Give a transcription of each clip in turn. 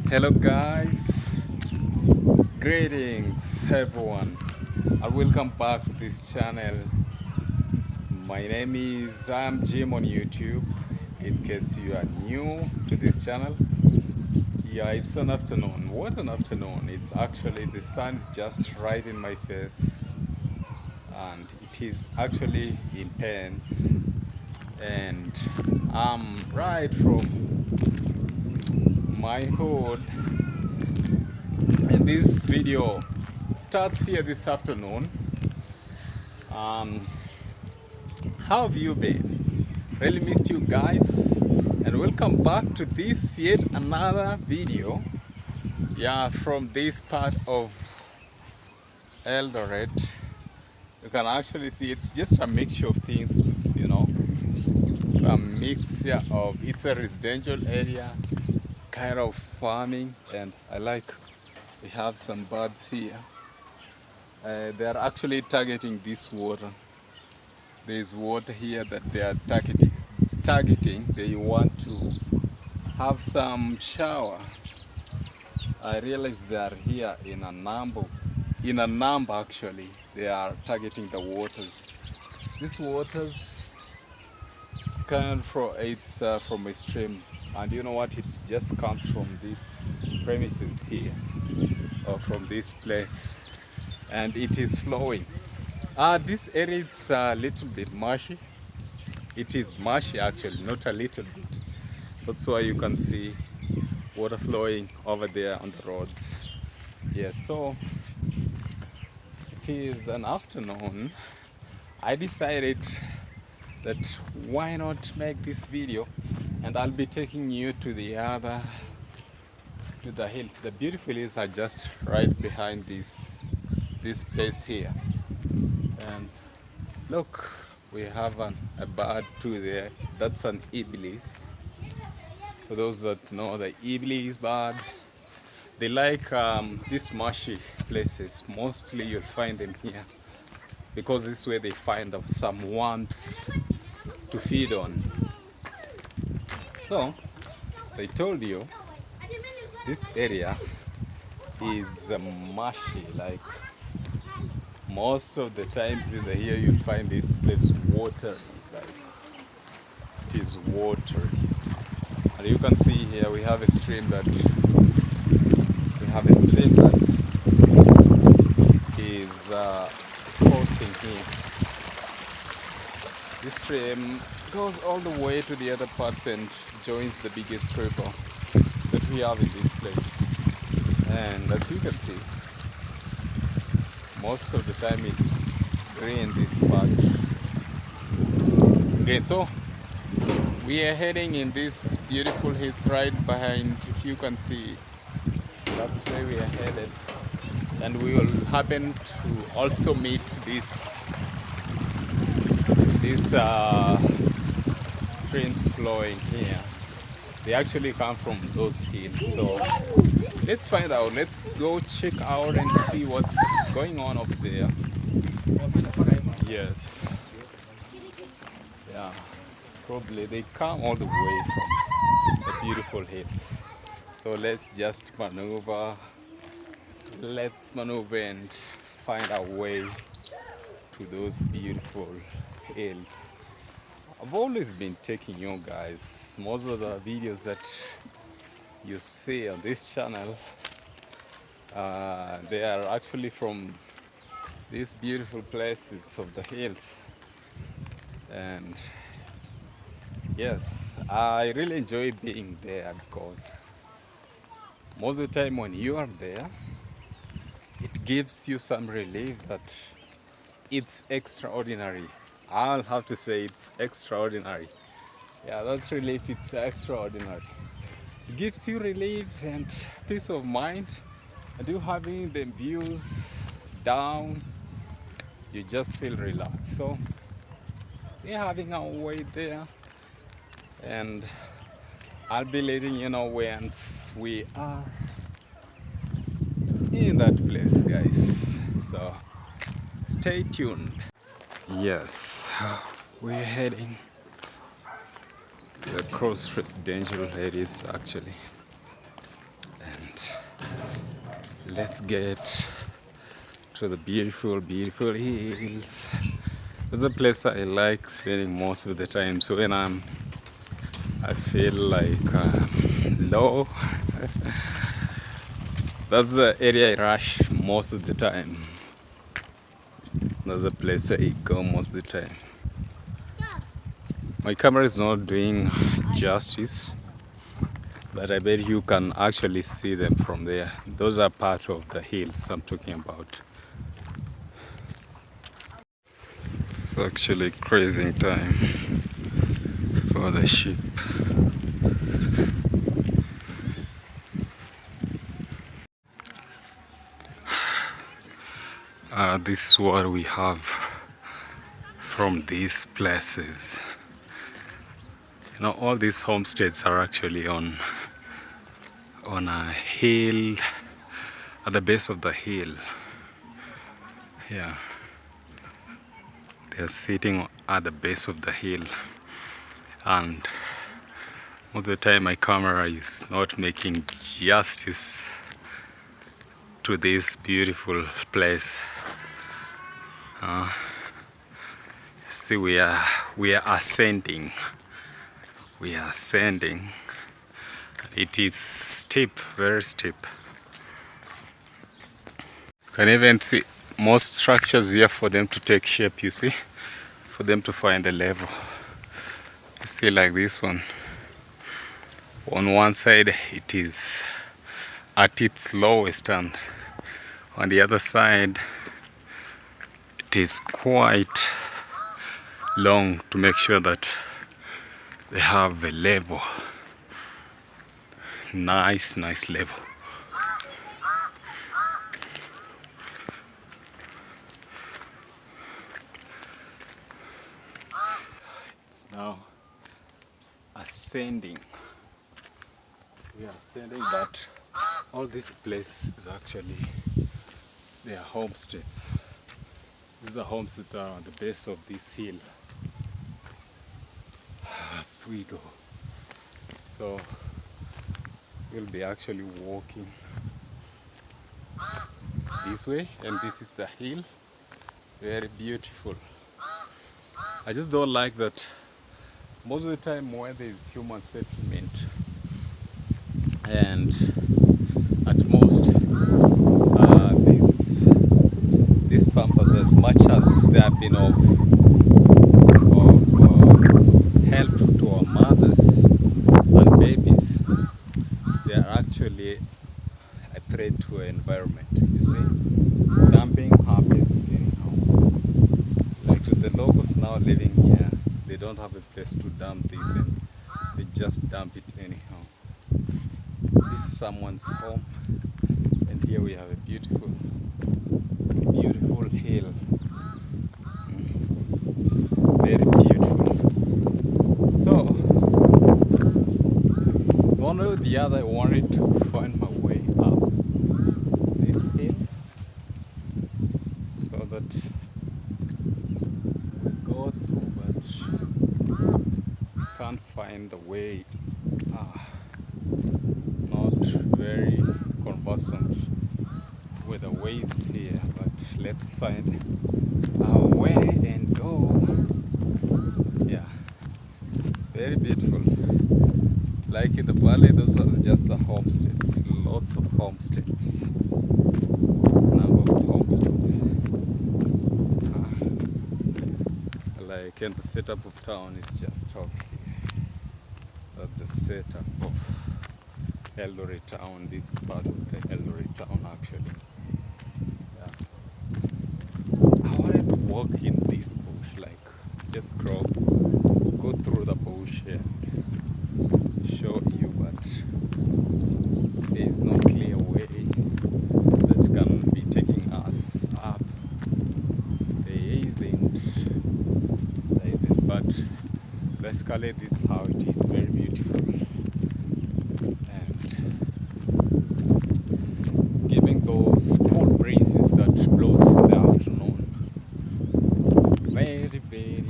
Hello guys, greetings everyone, and welcome back to this channel. My name is Jim on YouTube. In case you are new to this channel, yeah, it's an afternoon. What an afternoon! It's actually the sun's just right in my face, and it is actually intense. And I'm right from my hood, and this video starts here this afternoon. Um, how have you been? Really missed you guys, and welcome back to this yet another video. Yeah, from this part of Eldoret, you can actually see it's just a mixture of things. It's a mixture of, it's a residential area, kind of farming, and we have some birds here. They are actually targeting this water. There's water here that they are targeting. They want to have some shower. I realize they are here in a number. In a number, actually, they are targeting the waters. These waters, it's from a stream, and you know what? It just comes from these premises here, or from this place, and it is flowing. This area is a little bit marshy. It is marshy actually, not a little bit. That's why you can see water flowing over there on the roads. Yes, so it is an afternoon. I decided that why not make this video, and I'll be taking you to the hills. The beautiful hills are just right behind this place here. And look, we have a bird too there. That's an iblis. For those that know the iblis bird, they like these marshy places. Mostly you'll find them here because this is where they find some worms to feed on. So, as I told you, this area is marshy. Like most of the times in the year, you'll find this place watery. Like it is watery. And you can see here we have a stream that is crossing here. This stream goes all the way to the other parts and joins the biggest river that we have in this place. And as you can see, most of the time it's green, this part. It's green. So we are heading in this beautiful hills right behind. If you can see, that's where we are headed. And we will happen to also meet these streams flowing here. They actually come from those hills. So let's find out. Let's go check out and see what's going on up there. Yes. Yeah. Probably they come all the way from the beautiful hills. So let's just maneuver. Let's maneuver and find our way to those beautiful hills. I've always been taking you guys. Most of the videos that you see on this channel, they are actually from these beautiful places of the hills. And yes, I really enjoy being there because most of the time when you are there, it gives you some relief that it's extraordinary. I'll have to say it's extraordinary. Yeah, that's relief, it's extraordinary. It gives you relief and peace of mind, and you having the views down, you just feel relaxed. So we're having our way there, and I'll be letting you know once we are in that place, guys. So stay tuned. Yes, we're heading across residential areas actually, and Let's get to the beautiful, beautiful hills. It's a place I like spending most of the time. So when I feel like low, that's the area I rush most of the time. That's the place I go most of the time. My camera is not doing justice, but I bet you can actually see them from there. Those are part of the hills I'm talking about. It's actually crazy time for the sheep. This is what we have from these places. You know, all these homesteads are actually on a hill, at the base of the hill. Yeah, they're sitting at the base of the hill, and most of the time my camera is not making justice to this beautiful place. See, we are ascending. We are ascending. It is steep, very steep. You can even see most structures here for them to take shape, you see, for them to find a level. You see, like this one. On one side, it is at its lowest, and on the other side, it is quite long to make sure that they have a level. Nice level. It's now ascending. We are ascending, but all this place is actually their homesteads. These are homesteads that are on the base of this hill as we go. So we'll be actually walking this way, and this is the hill. Very beautiful. I just don't like that most of the time where there is human settlement, and at most these pampas, as much as they have been of help to our mothers and babies, they are actually a threat to our environment. You see, dumping happens anyhow. Like to the locals now living here, they don't have a place to dump this, and they just dump it anyhow. This is someone's home, and here we have a beautiful, beautiful hill. Very beautiful. So, one way or the other, I wanted to find my way up this hill so that we go through, but can't find the way. Not very conversant with the ways here, but let's find our way and go. Yeah, very beautiful. Like in the valley, those are just the homesteads. Lots of homesteads. Number of homesteads. Like, and the setup of town is just over here. That's the setup of Eldoret town. This is part of the Eldoret town actually. Yeah. I wanted to walk in this bush, like just go through the bush and show you, but there is no clear way that can be taking us up. There isn't, but basically this is how it is. Very beautiful. Those cool breezes that blows in the afternoon. Very, very,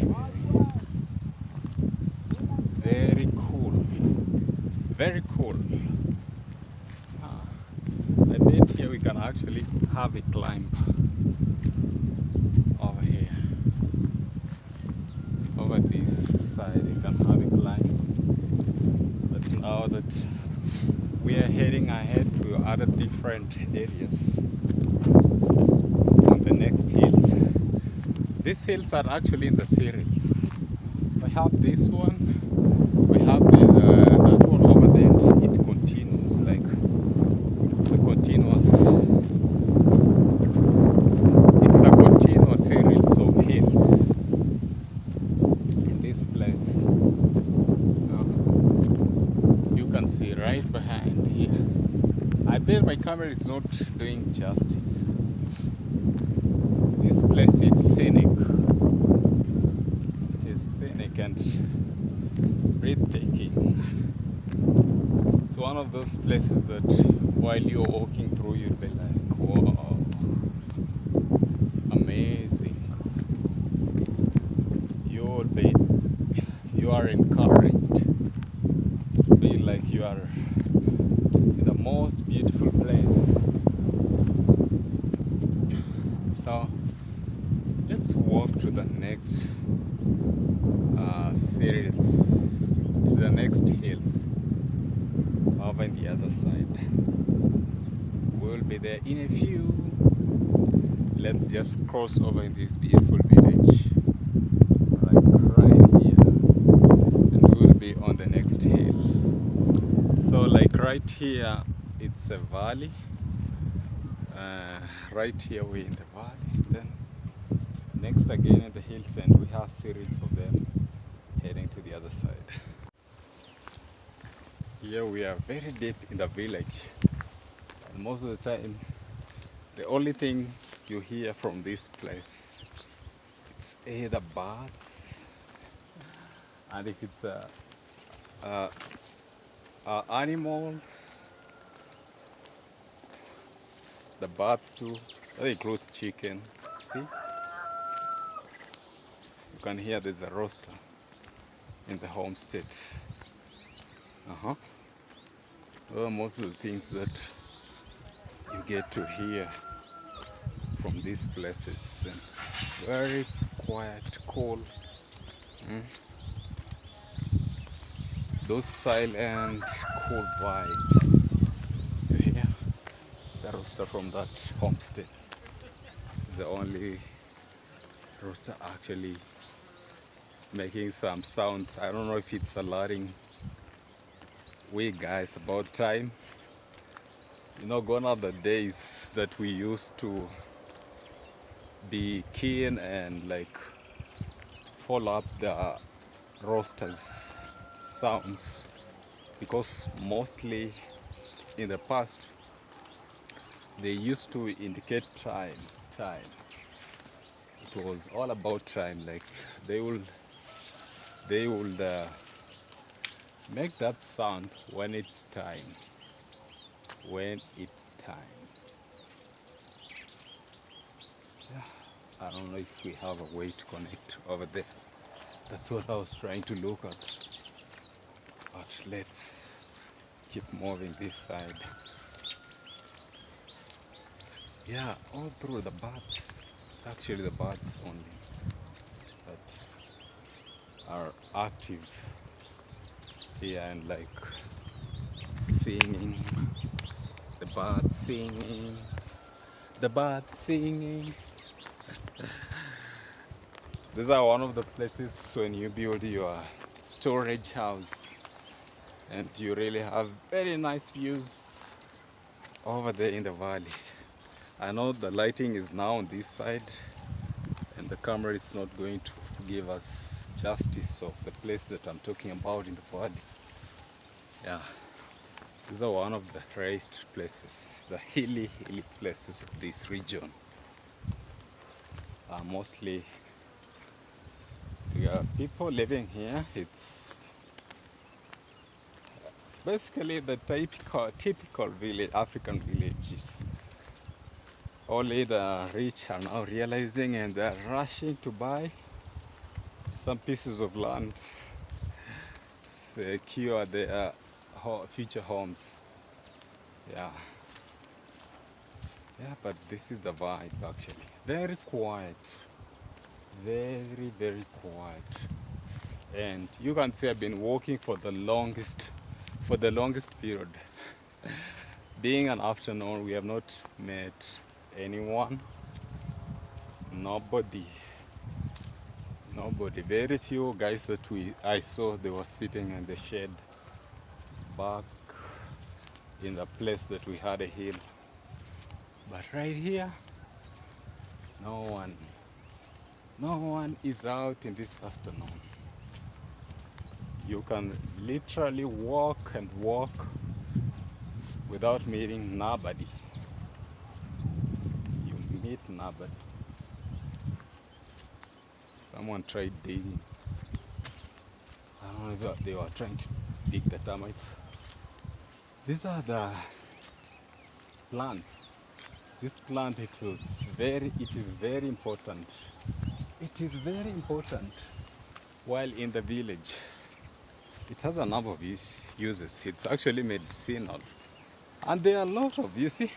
very cool. Very cool. we can actually have a climb over here. Over this side you can have a climb. But now that we are heading ahead to other different areas on the next hills. These hills are actually in the series. We have this one, we have that one over there, and it continues, like it's a continuous series of hills in this place. You can see right behind here. I bet my camera is not doing justice. This place is scenic. It is scenic and breathetaking. It's one of those places that while you're walking through, you'll be like, wow, amazing. You are encouraged to be like you are in the most beautiful place. So let's walk to the next series, to the next hills over on the other side. We'll be there in a few. Let's just cross over in this beautiful village right here, and we'll be on the next hill. So like right here it's a valley. Right here we're in the valley, then next again at the hills, and we have series of them heading to the other side. Here we are very deep in the village, and most of the time the only thing you hear from this place, it's either birds, and if it's animals, the birds too. That includes chicken. See, you can hear there's a rooster in the homestead. Those are most of the things that you get to hear from these places. And it's very quiet, cool. Those silent, cool vibes. You hear the rooster from that homestead. It's the only rooster actually making some sounds. I don't know if it's alerting we guys about time. You know, gone are the days that we used to be keen and like follow up the roosters sounds, because mostly in the past they used to indicate time. It was all about time. Like they would make that sound when it's time. When it's time. Yeah. I don't know if we have a way to connect over there. That's what I was trying to look at. But let's keep moving this side. Yeah, all through the birds. It's actually the birds only that are active here and like singing. The birds singing. The birds singing. These are one of the places when you build your storage house and you really have very nice views over there in the valley. I know the lighting is now on this side and the camera is not going to give us justice of the place that I'm talking about in the valley. Yeah, these are one of the raised places, the hilly places of this region. Mostly people living here. It's basically the typical village, African villages. Only the rich are now realizing and they're rushing to buy some pieces of land to secure their future homes. Yeah. Yeah, but this is the vibe actually. Very quiet. Very, very quiet. And you can see I've been walking for the longest period. Being an afternoon, we have not met anyone. Nobody. Nobody. Very few guys that I saw, they were sitting in the shade back in the place that we had a hill. But right here, no one. No one is out in this afternoon. You can literally walk and walk without meeting nobody. You meet nobody. Someone tried digging. I don't know if they were trying to dig the termites. These are the plants. This plant, it is very important. It is very important while in the village. It has a number of uses. It's actually medicinal. And there are a lot of, you see,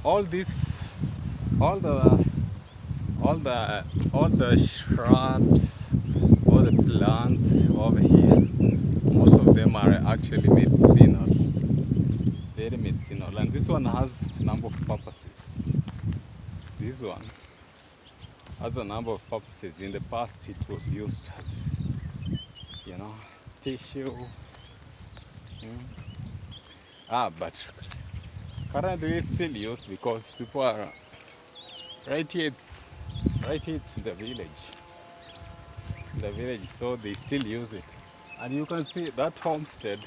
all this, all the, all the, all the shrubs, all the plants over here, most of them are actually medicinal, very medicinal. And this one has a number of purposes. This one has a number of purposes. In the past, it was used as, tissue. But currently it's still used because people are right here. It's in the village. It's in the village, so they still use it. And you can see that homestead.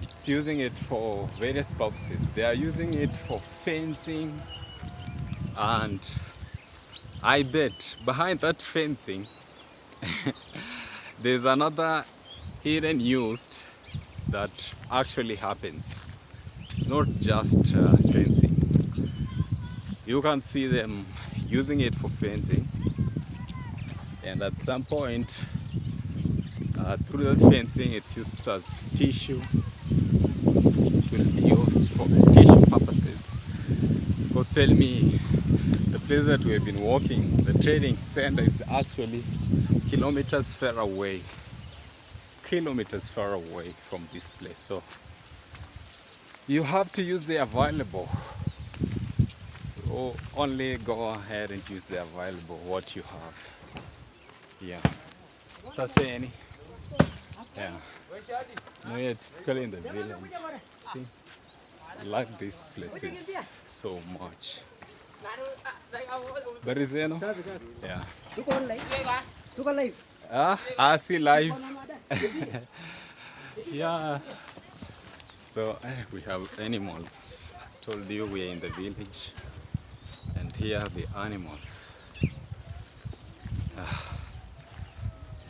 It's using it for various purposes. They are using it for fencing, and I bet behind that fencing there's another hidden use that actually happens. It's not just fencing. You can see them using it for fencing, and at some point through that fencing it's used as tissue. It will be used for tissue purposes. Because tell me, the place that we've been walking, the trading center, is actually kilometers far away. Kilometers far away from this place. So you have to use the available. Or only go ahead and use the available, what you have. Yeah. So say any. Yeah. No, yeah, typically in the village. See, I like these places so much. Barizeno? Yeah. I see live. Yeah. So we have animals. Told you we are in the village, and here are the animals.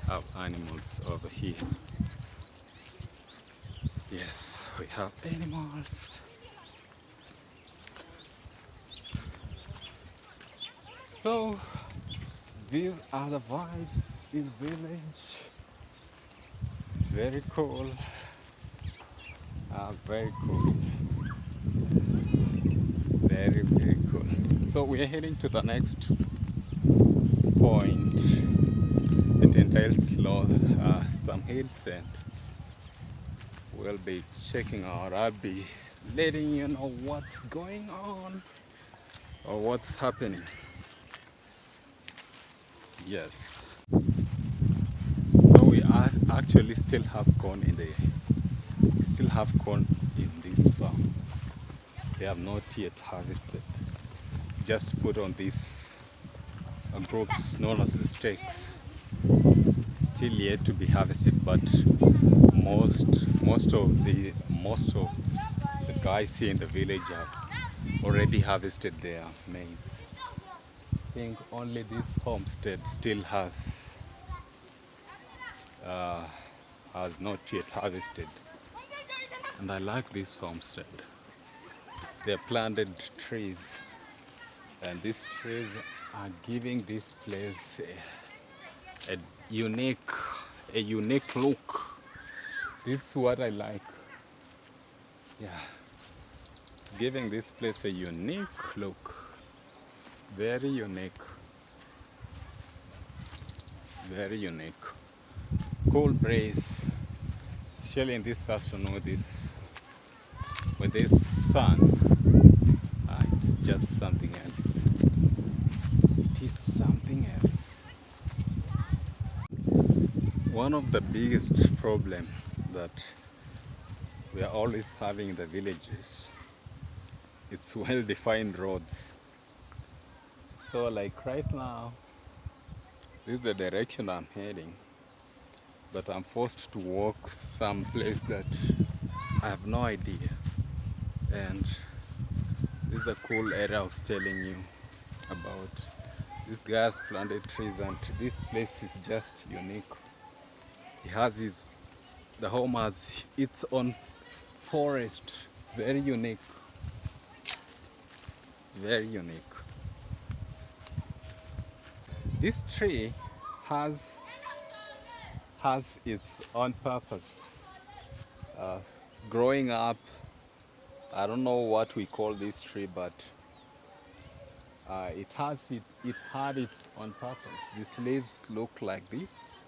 Have animals over here. Yes, we have animals. So these are the vibes in village. Very cool. Very cool. Very, very cool. So we are heading to the next point. It entails some hills, and we'll be checking out. I'll be letting you know what's going on or what's happening. Yes. So we actually still have corn in this farm. They have not yet harvested. It's just put on these groups known as the stakes. Still yet to be harvested, but most of the guys here in the village have already harvested their maize. I think only this homestead still has not yet harvested, and I like this homestead. They're planted trees, and these trees are giving this place a unique look. This is what I like. Yeah. giving this place a unique look. Very unique. Very unique. Cool breeze, especially in this afternoon with this sun. It's just something else. It is something else. One of the biggest problem that we are always having in the villages, it's well-defined roads. So like right now, this is the direction I'm heading, but I'm forced to walk some place that I have no idea. And this is a cool area I was telling you about. This guy has planted trees, and this place is just unique. He has the home has its own forest. Very unique. Very unique. This tree has its own purpose. Growing up, I don't know what we call this tree, but it had its own purpose. These leaves look like this.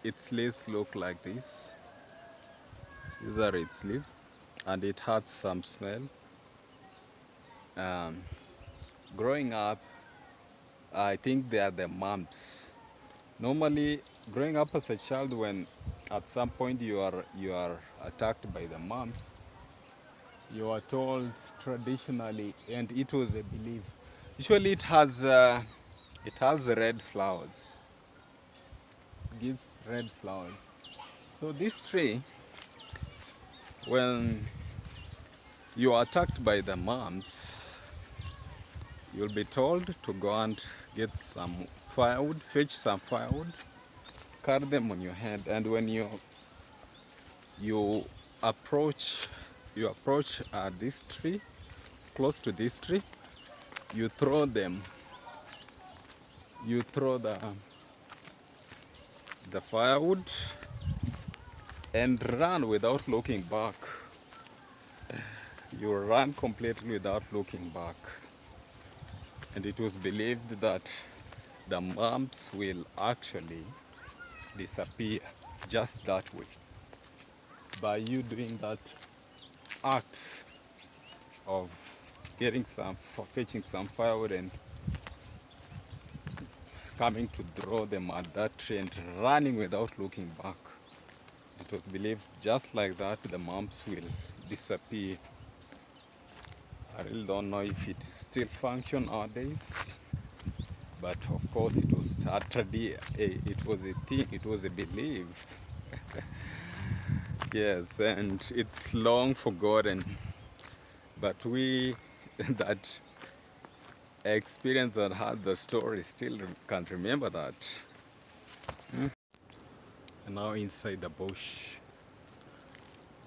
Its leaves look like this. These are its leaves, and it had some smell. Growing up, I think they are the mumps. Normally, growing up as a child, when at some point you are attacked by the mumps, you are told traditionally, and it was a belief. Usually, it has red flowers. It gives red flowers. So this tree, when you are attacked by the mumps, you'll be told to go and get some firewood, fetch some firewood, carry them on your head, and when you approach this tree, close to this tree, you throw them. You throw the firewood and run without looking back. You run completely without looking back. And it was believed that the mumps will actually disappear just that way. By you doing that act of fetching some firewood and coming to draw them at that tree and running without looking back. It was believed just like that the mumps will disappear. I really don't know if it still functions nowadays, but of course it was Saturday. It was a thing. It was a belief. Yes, and it's long forgotten, but we that experienced and heard the story still can't remember that. And now inside the bush,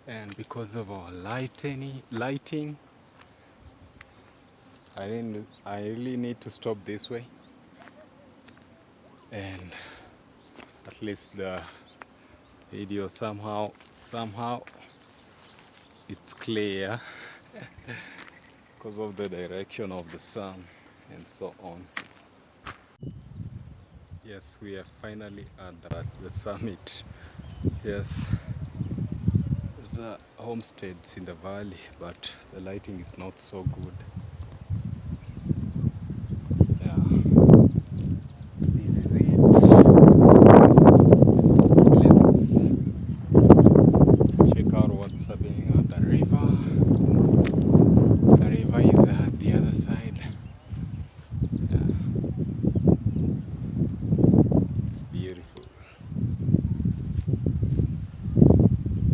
and because of our lighting, I really need to stop this way, and at least the video somehow it's clear because of the direction of the sun and so on. Yes, we are finally at the summit. Yes, there's homesteads in the valley, but the lighting is not so good. Yeah, this is it. Let's check out what's happening at the river. The river is at the other side. Yeah. It's beautiful.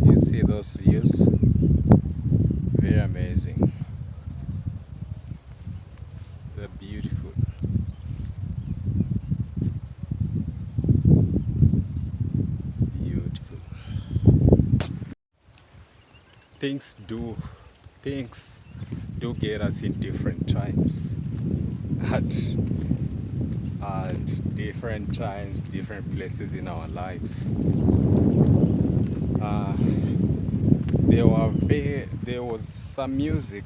You see those views? Very amazing. They're beautiful. Beautiful. Things do get us in different times. At different times, different places in our lives. there was some music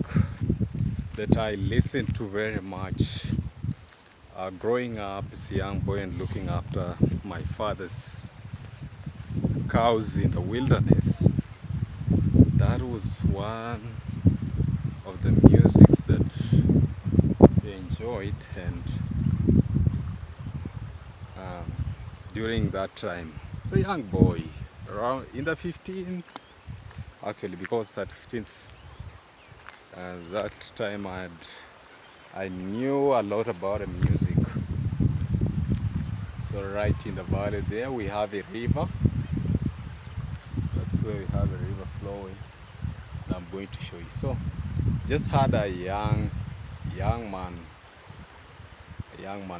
that I listened to very much growing up as a young boy and looking after my father's cows in the wilderness. That was one of the musics that I enjoyed, and um, during that time, a young boy, around in the 15s, actually, because at 15s, that time I knew a lot about the music. So right in the valley there we have a river. That's where we have a river flowing. And I'm going to show you. So just had a young man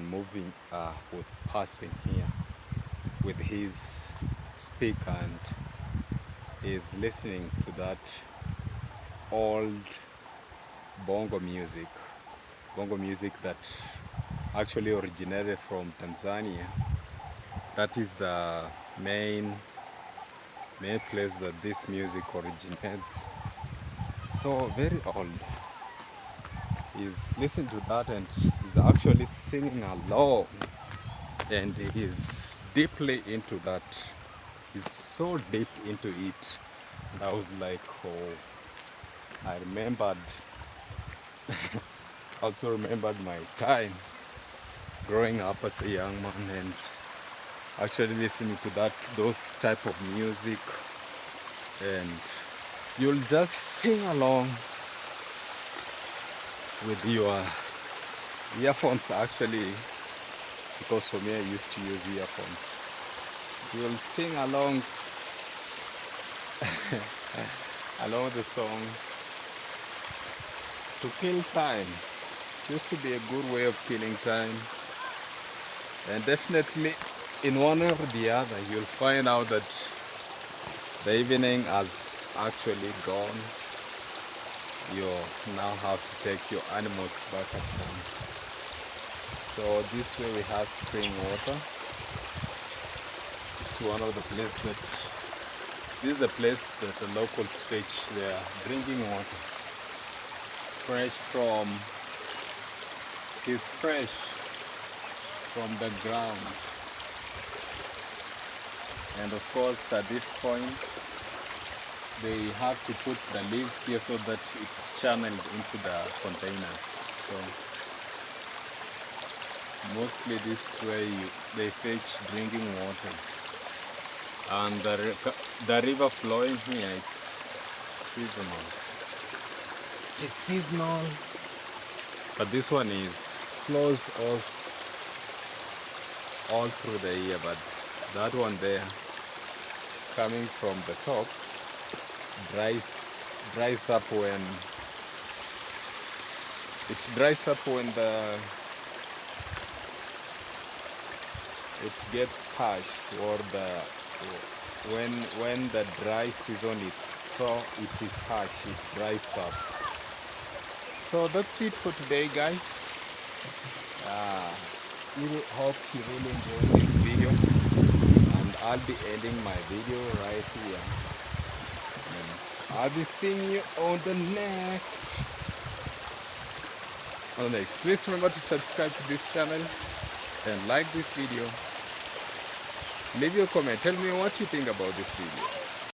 moving was passing here with his speaker, and is listening to that old bongo music that actually originated from Tanzania. That is the main place that this music originates. So very old. He's listening to that and he's actually singing along, and he's deeply into that. He's so deep into it. And I was like, oh, I remembered, also remembered my time growing up as a young man and actually listening to those type of music, and you'll just sing along with your earphones actually, because for me I used to use earphones. You'll sing along along the song to kill time. It used to be a good way of killing time, and definitely in one or the other you'll find out that the evening has actually gone. You now have to take your animals back at home. So this way we have spring water. It's one of the places that this is a place that the locals fetch their drinking water. Fresh from it is fresh from the ground. And of course at this point they have to put the leaves here so that it is channeled into the containers. So mostly this way they fetch drinking waters. And the river flowing here, it's seasonal. It's seasonal. But this one flows all through the year. But that one there, coming from the top, dries up when it gets harsh, or when the dry season it is harsh, it dries up. So that's it for today, guys. Really hope you really enjoyed this video, and I'll be ending my video right here. And I'll be seeing you on the next. Please remember to subscribe to this channel and like this video. Leave your comment. Tell me what you think about this video.